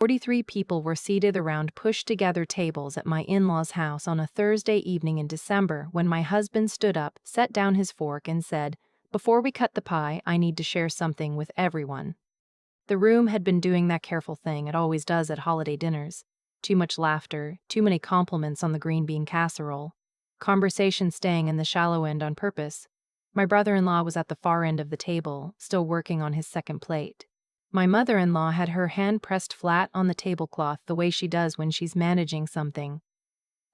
43 people were seated around pushed-together tables at my in-laws' house on a Thursday evening in December when my husband stood up, set down his fork, and said, "Before we cut the pie, I need to share something with everyone." The room had been doing that careful thing it always does at holiday dinners. Too much laughter, too many compliments on the green bean casserole. Conversation staying in the shallow end on purpose. My brother-in-law was at the far end of the table, still working on his second plate. My mother-in-law had her hand pressed flat on the tablecloth the way she does when she's managing something.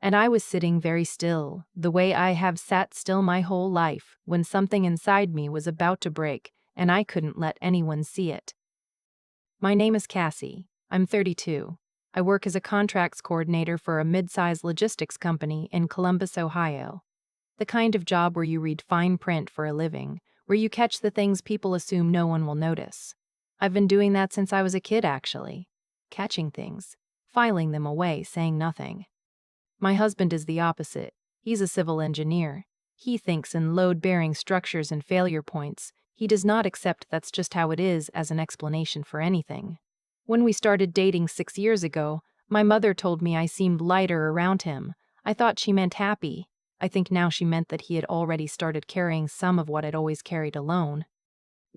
And I was sitting very still, the way I have sat still my whole life, when something inside me was about to break, and I couldn't let anyone see it. My name is Cassie. I'm 32. I work as a contracts coordinator for a mid-size logistics company in Columbus, Ohio. The kind of job where you read fine print for a living, where you catch the things people assume no one will notice. I've been doing that since I was a kid, actually. Catching things, filing them away, saying nothing. My husband is the opposite. He's a civil engineer. He thinks in load-bearing structures and failure points. He does not accept that's just how it is as an explanation for anything. When we started dating 6 years ago, my mother told me I seemed lighter around him. I thought she meant happy. I think now she meant that he had already started carrying some of what I'd always carried alone.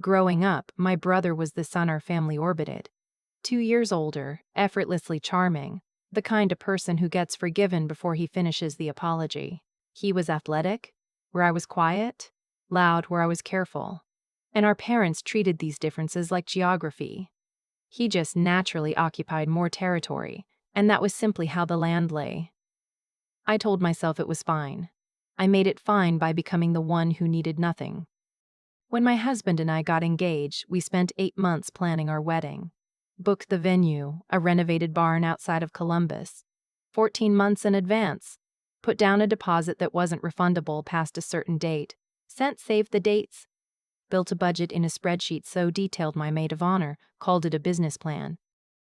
Growing up, my brother was the son our family orbited. 2 years older, effortlessly charming, the kind of person who gets forgiven before he finishes the apology. He was athletic, where I was quiet, loud, where I was careful. And our parents treated these differences like geography. He just naturally occupied more territory, and that was simply how the land lay. I told myself it was fine. I made it fine by becoming the one who needed nothing. When my husband and I got engaged, we spent 8 months planning our wedding. Booked the venue, a renovated barn outside of Columbus, 14 months in advance. Put down a deposit that wasn't refundable past a certain date. Sent save the dates. Built a budget in a spreadsheet so detailed my maid of honor called it a business plan.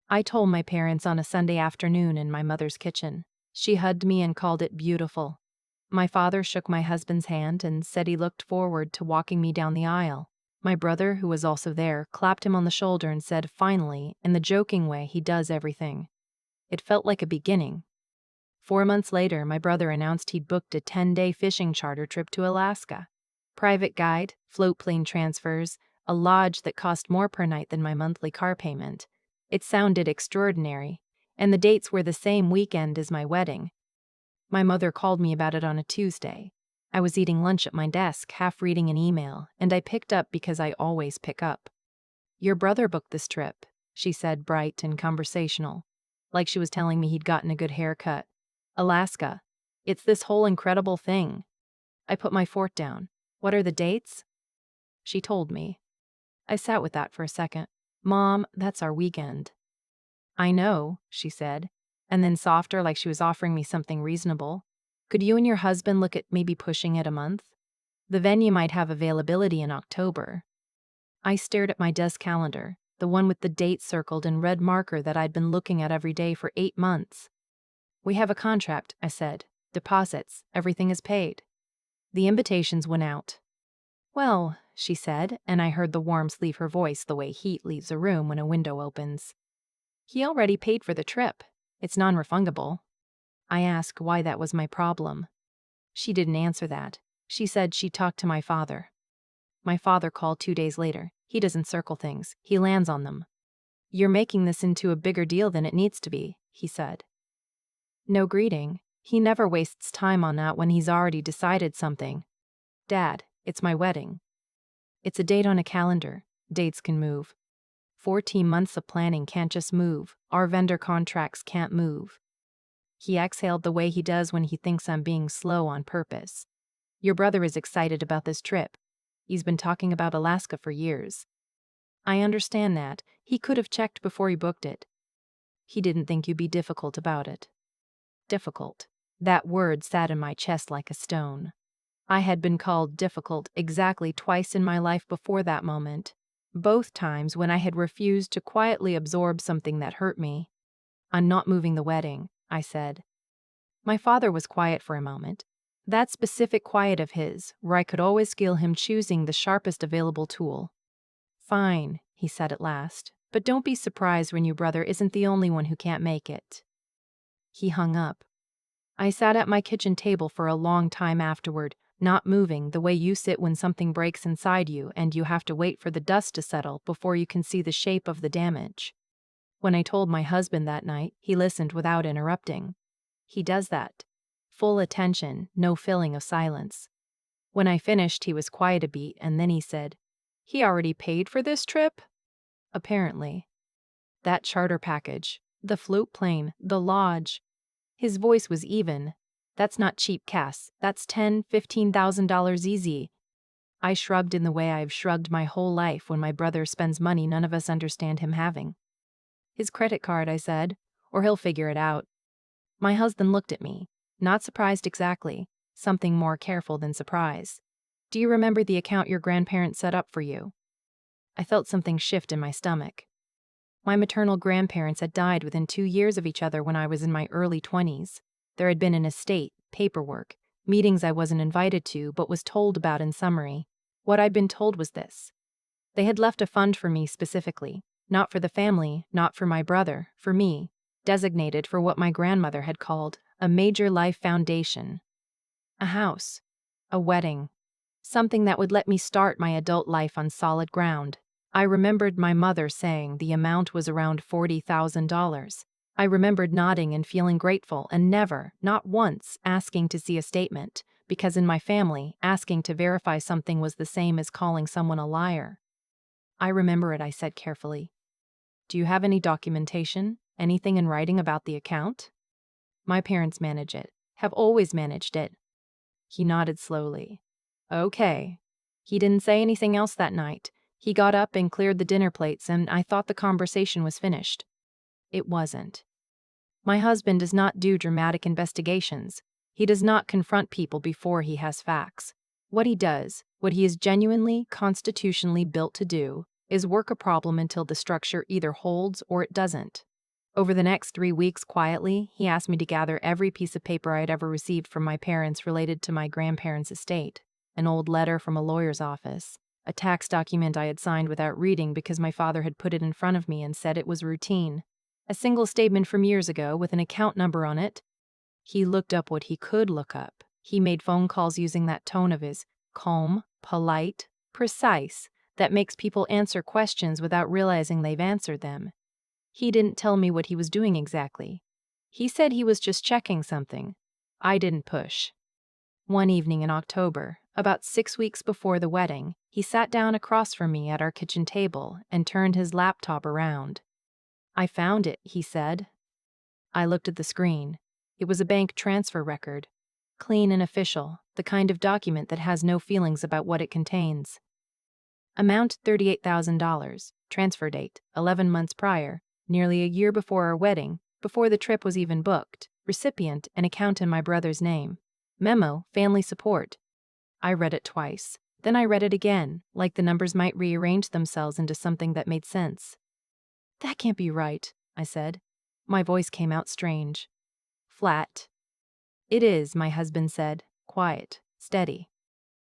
I told my parents on a Sunday afternoon in my mother's kitchen. She hugged me and called it beautiful. My father shook my husband's hand and said he looked forward to walking me down the aisle. My brother, who was also there, clapped him on the shoulder and said, finally, in the joking way he does everything. It felt like a beginning. 4 months later, my brother announced he'd booked a 10-day fishing charter trip to Alaska. Private guide, float plane transfers, a lodge that cost more per night than my monthly car payment. It sounded extraordinary, and the dates were the same weekend as my wedding. My mother called me about it on a Tuesday. I was eating lunch at my desk, half reading an email, and I picked up because I always pick up. "Your brother booked this trip," she said, bright and conversational, like she was telling me he'd gotten a good haircut. "Alaska. It's this whole incredible thing." I put my fork down. "What are the dates?" She told me. I sat with that for a second. "Mom, that's our weekend." "I know," she said, and then softer, like she was offering me something reasonable. "Could you and your husband look at maybe pushing it a month? The venue might have availability in October." I stared at my desk calendar, the one with the date circled in red marker that I'd been looking at every day for 8 months. "We have a contract," I said. "Deposits, everything is paid." The invitations went out. "Well," she said, and I heard the warmth leave her voice the way heat leaves a room when a window opens. "He already paid for the trip. It's non-refundable." I asked why that was my problem. She didn't answer that. She said she talked to my father. My father called 2 days later. He doesn't circle things. He lands on them. "You're making this into a bigger deal than it needs to be," he said. No greeting. He never wastes time on that when he's already decided something. "Dad, it's my wedding." It's a date on a calendar. Dates can move. 14 months of planning can't just move. Our vendor contracts can't move. He exhaled the way he does when he thinks I'm being slow on purpose. "Your brother is excited about this trip. He's been talking about Alaska for years." I understand that. He could have checked before he booked it. He didn't think you'd be difficult about it. Difficult. That word sat in my chest like a stone. I had been called difficult exactly twice in my life before that moment. Both times when I had refused to quietly absorb something that hurt me. "I'm not moving the wedding," I said. My father was quiet for a moment. That specific quiet of his, where I could always feel him choosing the sharpest available tool. "Fine," he said at last. But don't be surprised when your brother isn't the only one who can't make it." He hung up. I sat at my kitchen table for a long time afterward, not moving, the way you sit when something breaks inside you and you have to wait for the dust to settle before you can see the shape of the damage. When I told my husband that night, he listened without interrupting. He does that. Full attention, no filling of silence. When I finished, he was quiet a beat, and then he said, "He already paid for this trip?" "Apparently." "That charter package, the float plane, the lodge." His voice was even. "That's not cheap, Cass. That's $10,000–15,000 easy." I shrugged in the way I've shrugged my whole life when my brother spends money none of us understand him having. "His credit card," I said, "or he'll figure it out." My husband looked at me, not surprised exactly, something more careful than surprise. "Do you remember the account your grandparents set up for you?" I felt something shift in my stomach. My maternal grandparents had died within 2 years of each other when I was in my early 20s. There had been an estate, paperwork, meetings I wasn't invited to but was told about in summary. What I'd been told was this: they had left a fund for me specifically, not for the family, not for my brother, for me, designated for what my grandmother had called a major life foundation. A house, a wedding, something that would let me start my adult life on solid ground. I remembered my mother saying the amount was around $40,000. I remembered nodding and feeling grateful and never, not once, asking to see a statement, because in my family, asking to verify something was the same as calling someone a liar. "I remember it," I said carefully. "Do you have any documentation, anything in writing about the account?" "My parents manage it, have always managed it." He nodded slowly. "Okay." He didn't say anything else that night. He got up and cleared the dinner plates, and I thought the conversation was finished. It wasn't. My husband does not do dramatic investigations. He does not confront people before he has facts. What he does, what he is genuinely, constitutionally built to do, is work a problem until the structure either holds or it doesn't. Over the next 3 weeks, quietly, he asked me to gather every piece of paper I had ever received from my parents related to my grandparents' estate. An old letter from a lawyer's office, a tax document I had signed without reading because my father had put it in front of me and said it was routine, a single statement from years ago with an account number on it. He looked up what he could look up. He made phone calls using that tone of his, calm, polite, precise, that makes people answer questions without realizing they've answered them. He didn't tell me what he was doing exactly. He said he was just checking something. I didn't push. One evening in October, about 6 weeks before the wedding, he sat down across from me at our kitchen table and turned his laptop around. "I found it," he said. I looked at the screen. It was a bank transfer record. Clean and official, the kind of document that has no feelings about what it contains. Amount $38,000. Transfer date 11 months prior, nearly a year before our wedding, before the trip was even booked. Recipient, an account in my brother's name. Memo, family support. I read it twice. Then I read it again, like the numbers might rearrange themselves into something that made sense. "That can't be right," I said. My voice came out strange. Flat. "It is," my husband said, quiet, steady.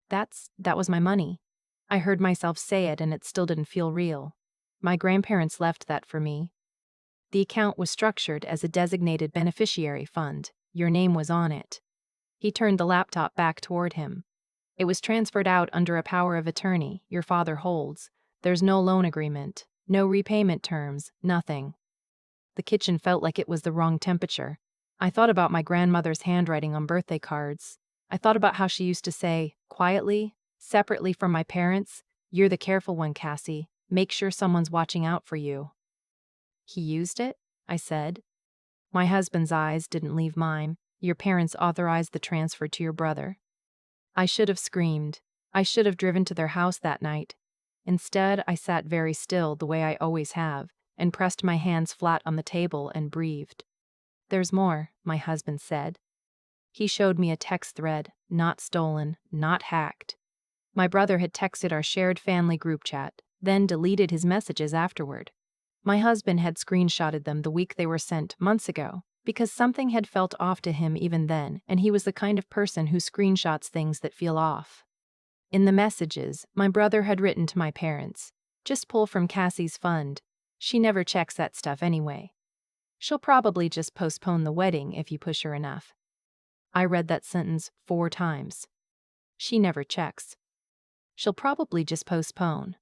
That was my money." I heard myself say it and it still didn't feel real. My grandparents left that for me. The account was structured as a designated beneficiary fund. Your name was on it. He turned the laptop back toward him. "It was transferred out under a power of attorney your father holds. There's no loan agreement, no repayment terms, nothing." The kitchen felt like it was the wrong temperature. I thought about my grandmother's handwriting on birthday cards. I thought about how she used to say, quietly, separately from my parents, "You're the careful one, Cassie. Make sure someone's watching out for you." "He used it?" I said. My husband's eyes didn't leave mine. "Your parents authorized the transfer to your brother." I should have screamed. I should have driven to their house that night. Instead, I sat very still the way I always have, and pressed my hands flat on the table and breathed. "There's more," my husband said. He showed me a text thread, not stolen, not hacked. My brother had texted our shared family group chat, then deleted his messages afterward. My husband had screenshotted them the week they were sent, months ago, because something had felt off to him even then, and he was the kind of person who screenshots things that feel off. In the messages, my brother had written to my parents, "Just pull from Cassie's fund. She never checks that stuff anyway. She'll probably just postpone the wedding if you push her enough. I read that sentence 4 times. She never checks. She'll probably just postpone.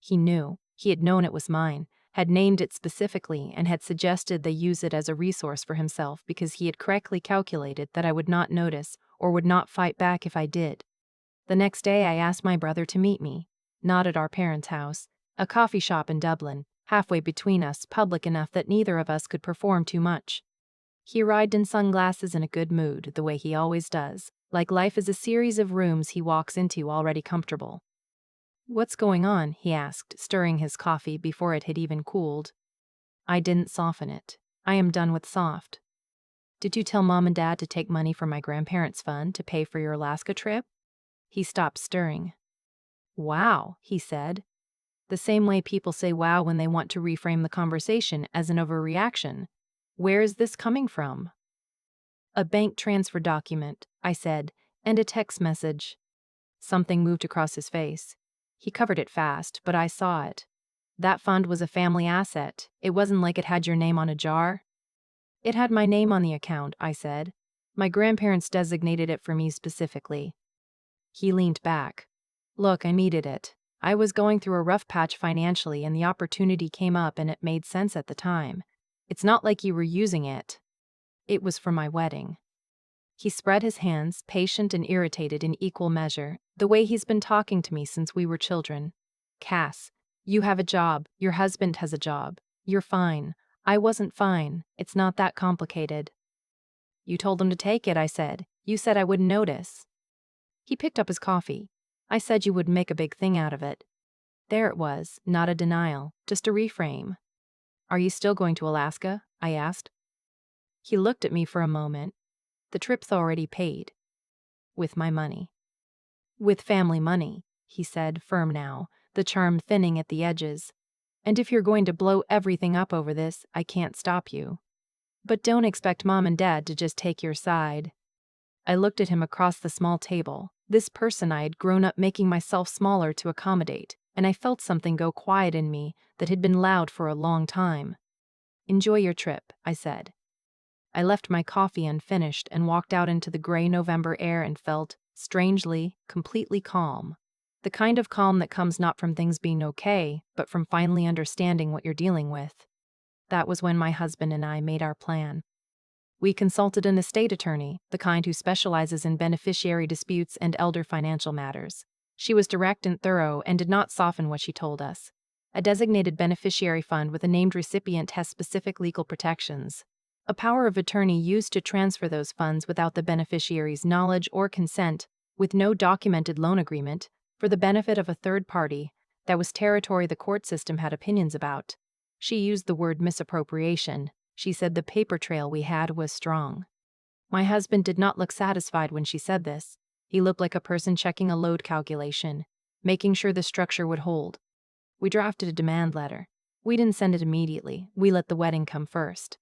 He knew. He had known it was mine, had named it specifically, and had suggested they use it as a resource for himself because he had correctly calculated that I would not notice or would not fight back if I did. The next day I asked my brother to meet me, not at our parents' house, a coffee shop in Dublin, halfway between us, public enough that neither of us could perform too much. He arrived in sunglasses, in a good mood, the way he always does, like life is a series of rooms he walks into already comfortable. "What's going on?" he asked, stirring his coffee before it had even cooled. I didn't soften it. I am done with soft. "Did you tell Mom and Dad to take money from my grandparents' fund to pay for your Alaska trip?" He stopped stirring. "Wow," he said. The same way people say wow when they want to reframe the conversation as an overreaction. "Where is this coming from?" "A bank transfer document," I said, "and a text message." Something moved across his face. He covered it fast, but I saw it. That fund was a family asset. It wasn't like it had your name on a jar. "It had my name on the account," I said. "My grandparents designated it for me specifically." He leaned back. "Look, I needed it. I was going through a rough patch financially, and the opportunity came up and it made sense at the time. It's not like you were using it. It was for my wedding." He spread his hands, patient and irritated in equal measure, the way he's been talking to me since we were children. "Cass, you have a job. Your husband has a job. You're fine. I wasn't fine. It's not that complicated." "You told him to take it," I said. "You said I wouldn't notice." He picked up his coffee. "I said you would make a big thing out of it." There it was, not a denial, just a reframe. "Are you still going to Alaska?" I asked. He looked at me for a moment. "The trip's already paid." "With my money." "With family money," he said, firm now, the charm thinning at the edges. "And if you're going to blow everything up over this, I can't stop you. But don't expect Mom and Dad to just take your side." I looked at him across the small table, this person I had grown up making myself smaller to accommodate, and I felt something go quiet in me that had been loud for a long time. "Enjoy your trip," I said. I left my coffee unfinished and walked out into the gray November air and felt, strangely, completely calm. The kind of calm that comes not from things being okay, but from finally understanding what you're dealing with. That was when my husband and I made our plan. We consulted an estate attorney, the kind who specializes in beneficiary disputes and elder financial matters. She was direct and thorough and did not soften what she told us. A designated beneficiary fund with a named recipient has specific legal protections. A power of attorney used to transfer those funds without the beneficiary's knowledge or consent, with no documented loan agreement, for the benefit of a third party. That was territory the court system had opinions about. She used the word misappropriation. She said the paper trail we had was strong. My husband did not look satisfied when she said this. He looked like a person checking a load calculation, making sure the structure would hold. We drafted a demand letter. We didn't send it immediately. We let the wedding come first.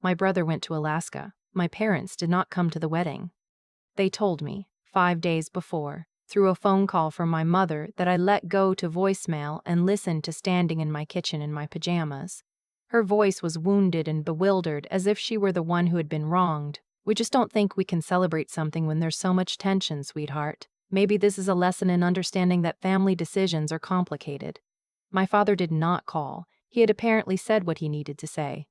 My brother went to Alaska. My parents did not come to the wedding. They told me, 5 days before, through a phone call from my mother, that I let go to voicemail and listened to standing in my kitchen in my pajamas. Her voice was wounded and bewildered, as if she were the one who had been wronged. "We just don't think we can celebrate something when there's so much tension, sweetheart. Maybe this is a lesson in understanding that family decisions are complicated." My father did not call. He had apparently said what he needed to say.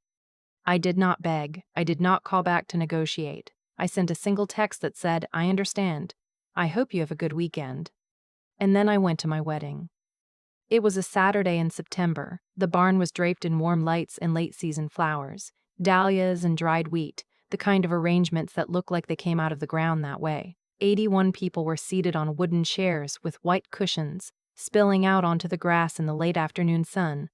I did not beg. I did not call back to negotiate. I sent a single text that said, "I understand. I hope you have a good weekend." And then I went to my wedding. It was a Saturday in September. The barn was draped in warm lights and late-season flowers, dahlias and dried wheat, the kind of arrangements that look like they came out of the ground that way. 81 people were seated on wooden chairs with white cushions, spilling out onto the grass in the late afternoon sun.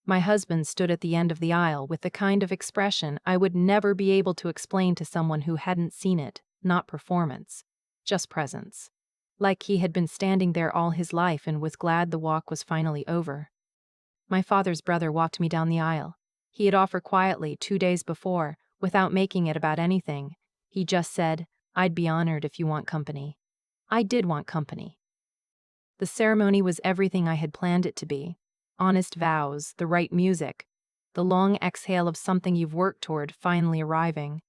My husband stood at the end of the aisle with the kind of expression I would never be able to explain to someone who hadn't seen it, not performance, just presence. Like he had been standing there all his life and was glad the walk was finally over. My father's brother walked me down the aisle. He had offered quietly 2 days before, without making it about anything. He just said, "I'd be honored if you want company." I did want company. The ceremony was everything I had planned it to be. Honest vows, the right music, the long exhale of something you've worked toward finally arriving.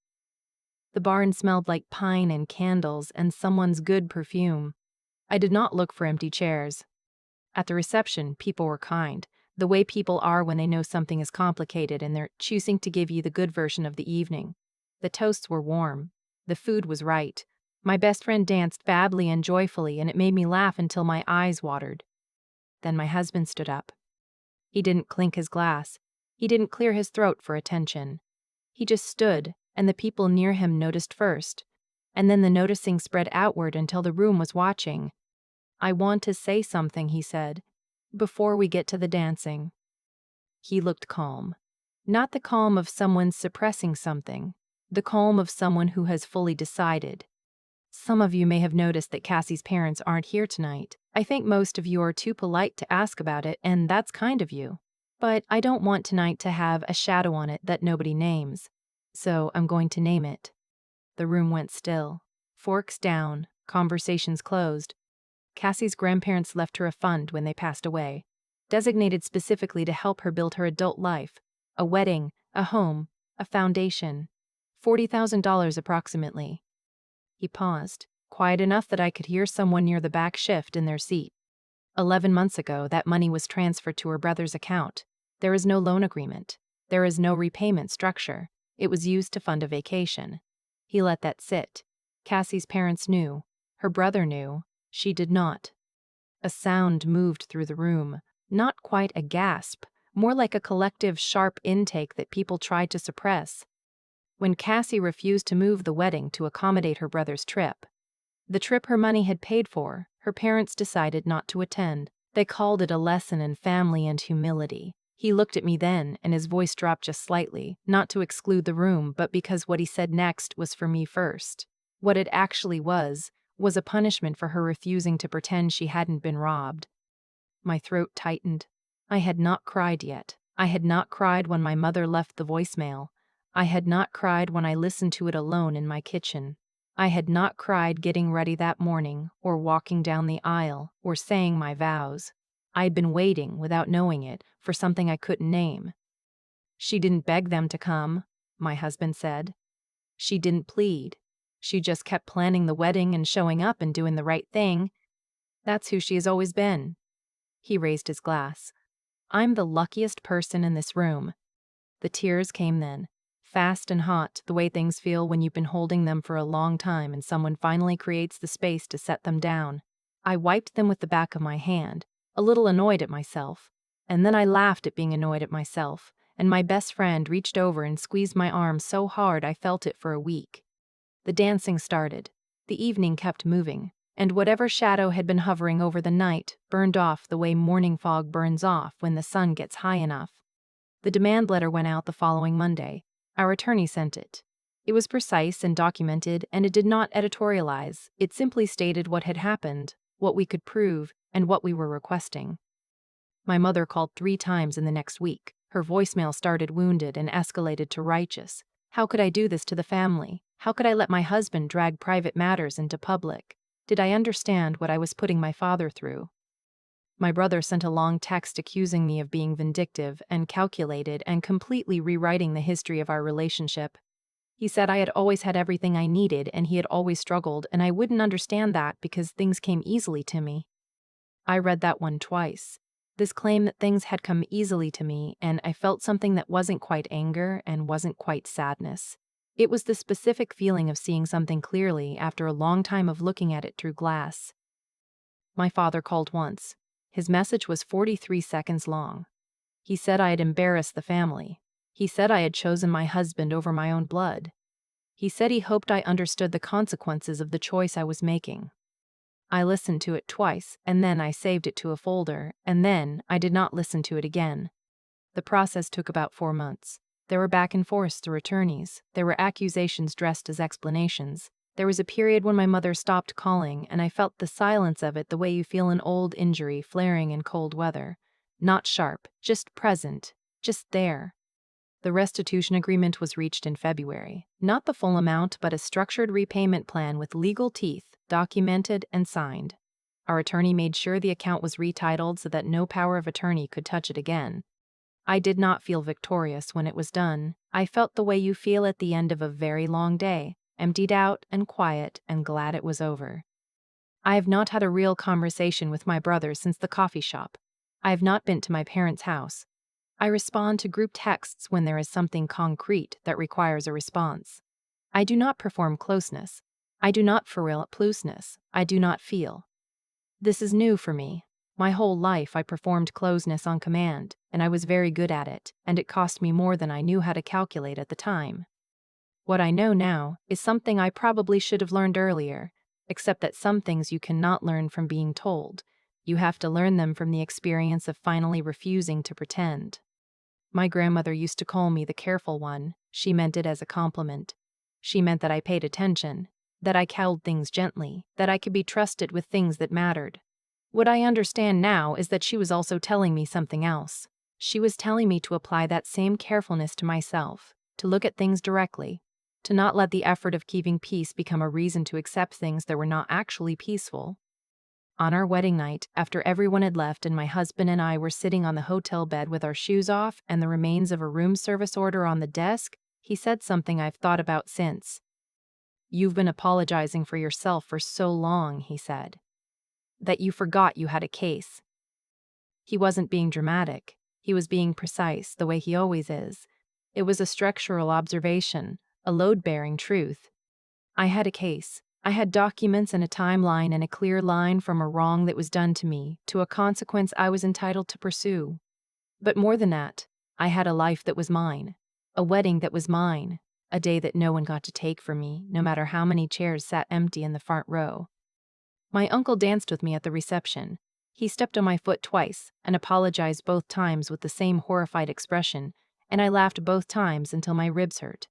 The barn smelled like pine and candles and someone's good perfume. I did not look for empty chairs. At the reception, people were kind, the way people are when they know something is complicated and they're choosing to give you the good version of the evening. The toasts were warm. The food was right. My best friend danced fably and joyfully, and it made me laugh until my eyes watered. Then my husband stood up. He didn't clink his glass. He didn't clear his throat for attention. He just stood, and the people near him noticed first. And then the noticing spread outward until the room was watching. "I want to say something," he said, "before we get to the dancing." He looked calm. Not the calm of someone suppressing something, the calm of someone who has fully decided. Some of you may have noticed that Cassie's parents aren't here tonight. I think most of you are too polite to ask about it, and that's kind of you. But I don't want tonight to have a shadow on it that nobody names. So I'm going to name it. The room went still. Forks down, conversations closed. Cassie's grandparents left her a fund when they passed away, designated specifically to help her build her adult life. A wedding, a home, a foundation. $40,000 approximately. He paused, quiet enough that I could hear someone near the back shift in their seat. 11 months ago, that money was transferred to her brother's account. There is no loan agreement. There is no repayment structure. It was used to fund a vacation. He let that sit. Cassie's parents knew. Her brother knew. She did not. A sound moved through the room. Not quite a gasp, more like a collective sharp intake that people tried to suppress. When Cassie refused to move the wedding to accommodate her brother's trip, the trip her money had paid for, her parents decided not to attend. They called it a lesson in family and humility. He looked at me then, and his voice dropped just slightly, not to exclude the room, but because what he said next was for me first. What it actually was a punishment for her refusing to pretend she hadn't been robbed. My throat tightened. I had not cried yet. I had not cried when my mother left the voicemail. I had not cried when I listened to it alone in my kitchen. I had not cried getting ready that morning, or walking down the aisle, or saying my vows. I'd been waiting, without knowing it, for something I couldn't name. She didn't beg them to come, my husband said. She didn't plead. She just kept planning the wedding and showing up and doing the right thing. That's who she has always been. He raised his glass. I'm the luckiest person in this room. The tears came then. Fast and hot, the way things feel when you've been holding them for a long time and someone finally creates the space to set them down. I wiped them with the back of my hand, a little annoyed at myself. And then I laughed at being annoyed at myself, and my best friend reached over and squeezed my arm so hard I felt it for a week. The dancing started. The evening kept moving, and whatever shadow had been hovering over the night burned off the way morning fog burns off when the sun gets high enough. The demand letter went out the following Monday. Our attorney sent it. It was precise and documented, and it did not editorialize. It simply stated what had happened, what we could prove, and what we were requesting. My mother called 3 times in the next week. Her voicemail started wounded and escalated to righteous. How could I do this to the family? How could I let my husband drag private matters into public? Did I understand what I was putting my father through? My brother sent a long text accusing me of being vindictive and calculated and completely rewriting the history of our relationship. He said I had always had everything I needed and he had always struggled, and I wouldn't understand that because things came easily to me. I read that one twice. This claim that things had come easily to me, and I felt something that wasn't quite anger and wasn't quite sadness. It was the specific feeling of seeing something clearly after a long time of looking at it through glass. My father called once. His message was 43 seconds long. He said I had embarrassed the family. He said I had chosen my husband over my own blood. He said he hoped I understood the consequences of the choice I was making. I listened to it twice, and then I saved it to a folder, and then I did not listen to it again. The process took about 4 months. There were back and forths through attorneys. There were accusations dressed as explanations. There was a period when my mother stopped calling, and I felt the silence of it the way you feel an old injury flaring in cold weather. Not sharp, just present, just there. The restitution agreement was reached in February. Not the full amount, but a structured repayment plan with legal teeth, documented and signed. Our attorney made sure the account was retitled so that no power of attorney could touch it again. I did not feel victorious when it was done. I felt the way you feel at the end of a very long day, emptied out and quiet and glad it was over. I have not had a real conversation with my brother since the coffee shop. I have not been to my parents' house. I respond to group texts when there is something concrete that requires a response. I do not perform closeness. I do not furrill ploseness. I do not feel. This is new for me. My whole life I performed closeness on command, and I was very good at it, and it cost me more than I knew how to calculate at the time. What I know now is something I probably should have learned earlier, except that some things you cannot learn from being told. You have to learn them from the experience of finally refusing to pretend. My grandmother used to call me the careful one. She meant it as a compliment. She meant that I paid attention, that I held things gently, that I could be trusted with things that mattered. What I understand now is that she was also telling me something else. She was telling me to apply that same carefulness to myself, to look at things directly, to not let the effort of keeping peace become a reason to accept things that were not actually peaceful. On our wedding night, after everyone had left and my husband and I were sitting on the hotel bed with our shoes off and the remains of a room service order on the desk, he said something I've thought about since. "You've been apologizing for yourself for so long," he said, "that you forgot you had a case." He wasn't being dramatic. He was being precise, the way he always is. It was a structural observation, a load-bearing truth. I had a case. I had documents and a timeline and a clear line from a wrong that was done to me to a consequence I was entitled to pursue. But more than that, I had a life that was mine, a wedding that was mine, a day that no one got to take from me, no matter how many chairs sat empty in the front row. My uncle danced with me at the reception. He stepped on my foot twice and apologized both times with the same horrified expression, and I laughed both times until my ribs hurt.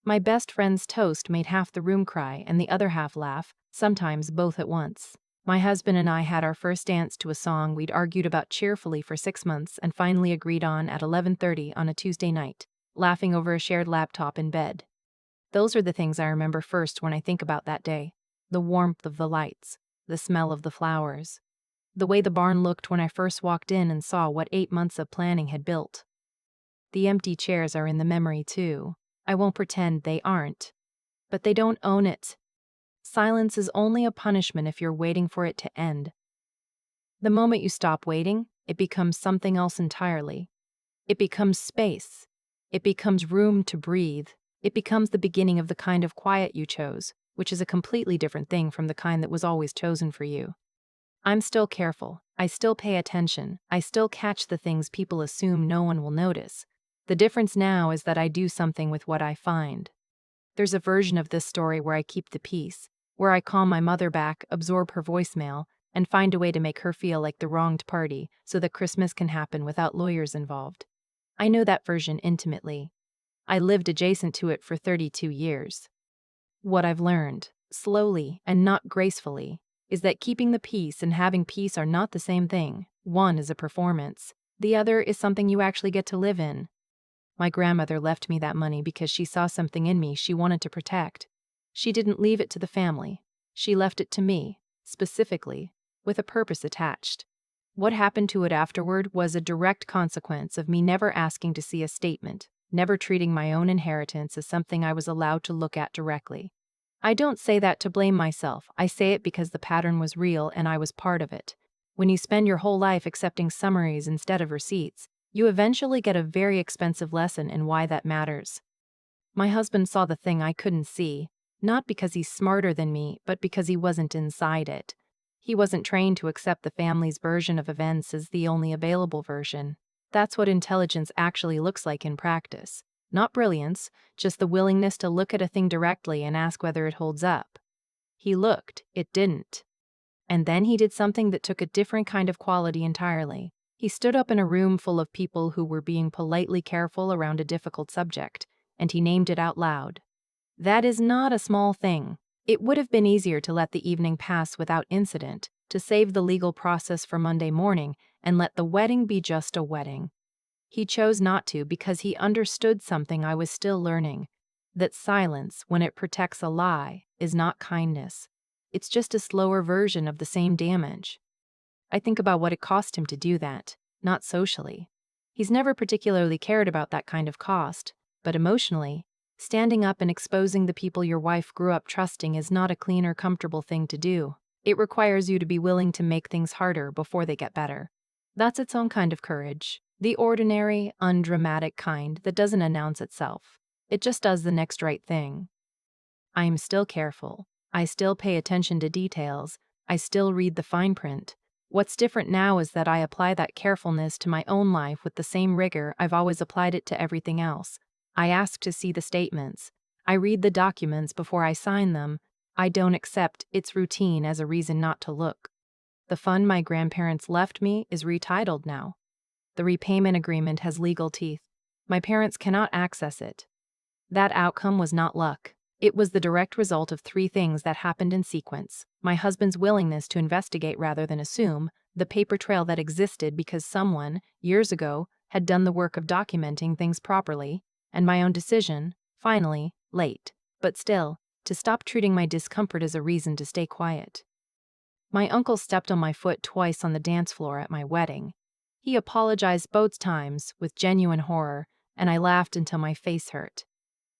My best friend's toast made half the room cry and the other half laugh, sometimes both at once. My husband and I had our first dance to a song we'd argued about cheerfully for 6 months and finally agreed on at 11:30 on a Tuesday night, laughing over a shared laptop in bed. Those are the things I remember first when I think about that day. The warmth of the lights, the smell of the flowers, the way the barn looked when I first walked in and saw what 8 months of planning had built. The empty chairs are in the memory too. I won't pretend they aren't. But they don't own it. Silence is only a punishment if you're waiting for it to end. The moment you stop waiting, it becomes something else entirely. It becomes space. It becomes room to breathe. It becomes the beginning of the kind of quiet you chose, which is a completely different thing from the kind that was always chosen for you. I'm still careful. I still pay attention. I still catch the things people assume no one will notice. The difference now is that I do something with what I find. There's a version of this story where I keep the peace, where I call my mother back, absorb her voicemail, and find a way to make her feel like the wronged party so that Christmas can happen without lawyers involved. I know that version intimately. I lived adjacent to it for 32 years. What I've learned, slowly and not gracefully, is that keeping the peace and having peace are not the same thing. One is a performance. The other is something you actually get to live in. My grandmother left me that money because she saw something in me she wanted to protect. She didn't leave it to the family. She left it to me, specifically, with a purpose attached. What happened to it afterward was a direct consequence of me never asking to see a statement, never treating my own inheritance as something I was allowed to look at directly. I don't say that to blame myself. I say it because the pattern was real and I was part of it. When you spend your whole life accepting summaries instead of receipts, you eventually get a very expensive lesson in why that matters. My husband saw the thing I couldn't see, not because he's smarter than me, but because he wasn't inside it. He wasn't trained to accept the family's version of events as the only available version. That's what intelligence actually looks like in practice. Not brilliance, just the willingness to look at a thing directly and ask whether it holds up. He looked, it didn't. And then he did something that took a different kind of quality entirely. He stood up in a room full of people who were being politely careful around a difficult subject, and he named it out loud. That is not a small thing. It would have been easier to let the evening pass without incident, to save the legal process for Monday morning, and let the wedding be just a wedding. He chose not to because he understood something I was still learning, that silence, when it protects a lie, is not kindness. It's just a slower version of the same damage. I think about what it cost him to do that, not socially. He's never particularly cared about that kind of cost, but emotionally, standing up and exposing the people your wife grew up trusting is not a clean or comfortable thing to do. It requires you to be willing to make things harder before they get better. That's its own kind of courage, the ordinary, undramatic kind that doesn't announce itself. It just does the next right thing. I am still careful. I still pay attention to details. I still read the fine print. What's different now is that I apply that carefulness to my own life with the same rigor I've always applied it to everything else. I ask to see the statements. I read the documents before I sign them. I don't accept its routine as a reason not to look. The fund my grandparents left me is retitled now. The repayment agreement has legal teeth. My parents cannot access it. That outcome was not luck. It was the direct result of three things that happened in sequence: my husband's willingness to investigate rather than assume, the paper trail that existed because someone, years ago, had done the work of documenting things properly, and my own decision, finally, late, but still, to stop treating my discomfort as a reason to stay quiet. My uncle stepped on my foot twice on the dance floor at my wedding. He apologized both times with genuine horror, and I laughed until my face hurt.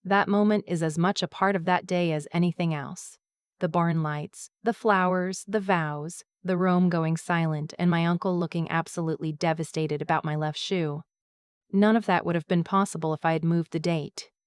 That moment is as much a part of that day as anything else. The barn lights, the flowers, the vows, the room going silent, and my uncle looking absolutely devastated about my left shoe. None of that would have been possible if I had moved the date.